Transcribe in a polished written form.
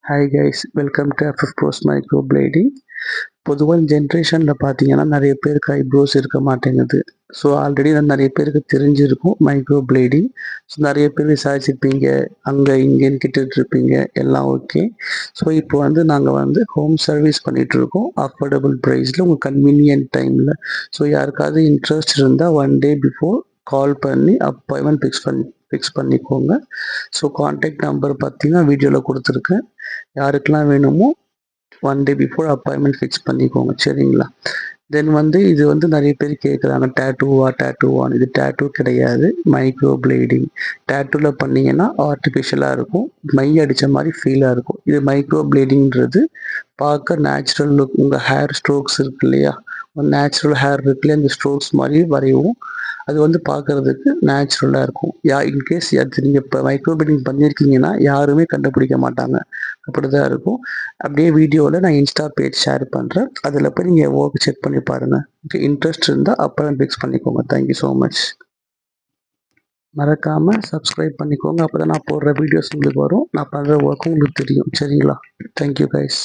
Hi guys, welcome to FF bros micro playing. பொதுவாக ஜென்ரேஷனில் பார்த்தீங்கன்னா நிறைய பேருக்கு ஐப்ரோஸ் இருக்க மாட்டேங்குது. ஸோ ஆல்ரெடி நிறைய பேருக்கு தெரிஞ்சிருக்கும் மைக்ரோ பிளேடிங். ஸோ நிறைய பேர் விசாரிச்சிருப்பீங்க, அங்கே இங்கேன்னு கேட்டுட்ருப்பீங்க, எல்லாம் ஓகே. ஸோ இப்போ நாங்கள் ஹோம் சர்வீஸ் பண்ணிகிட்ருக்கோம் அஃபோர்டபுள் ப்ரைஸில், உங்கள் கன்வீனியன்ட் டைமில். ஸோ யாருக்காவது இன்ட்ரெஸ்ட் இருந்தால் 1 day before கால் பண்ணி அப்பாயின்மெண்ட் ஃபிக்ஸ் பண்ணிக்கோங்க. ஸோ கான்டாக்ட் நம்பர் பார்த்தீங்கன்னா வீடியோவில் கொடுத்துருக்கேன். யாருக்கெல்லாம் வேணுமோ 1 day before அப்பாயின்மெண்ட் ஃபிக்ஸ் பண்ணிக்கோங்க, சரிங்களா? தென் இது நிறைய பேர் கேட்குறாங்க, டேட்டூவான்னு. இது டேட்டூ கிடையாது, மைக்ரோ பிளேடிங். டேட்டூவில் பண்ணிங்கன்னா ஆர்டிஃபிஷியலாக இருக்கும், மை அடித்த மாதிரி ஃபீலாக இருக்கும். இது மைக்ரோ பிளேடிங்கிறது பார்க்க நேச்சுரல் லுக். உங்கள் ஹேர் ஸ்ட்ரோக்ஸ் இருக்கு இல்லையா, நேச்சுரல் ஹேர் இருக்குல்லையா, அந்த ஸ்ட்ரோக்ஸ் மாதிரி வரையும். அது பார்க்குறதுக்கு நேச்சுரலாக இருக்கும். இன்கேஸ் அது நீங்கள் இப்போ மைக்ரோ பிளேடிங் பண்ணியிருக்கீங்கன்னா யாருமே கண்டுபிடிக்க மாட்டாங்க, அப்படி தான் இருக்கும். அப்படியே வீடியோவில் நான் இன்ஸ்டா பேஜ் ஷேர் பண்ணுறேன், அதில் போய் நீங்கள் ஒர்க் செக் பண்ணி பாருங்கள். ஓகே, இன்ட்ரெஸ்ட் இருந்தால் அப்புறம் ஃபிக்ஸ் பண்ணிக்கோங்க. Thank you so much. மறக்காமல் சப்ஸ்கிரைப் பண்ணிக்கோங்க, அப்போ தான் நான் போடுற வீடியோஸ் உங்களுக்கு வரும், நான் பண்ணுற ஒர்க்கும் உங்களுக்கு தெரியும், சரிங்களா? Thank you guys.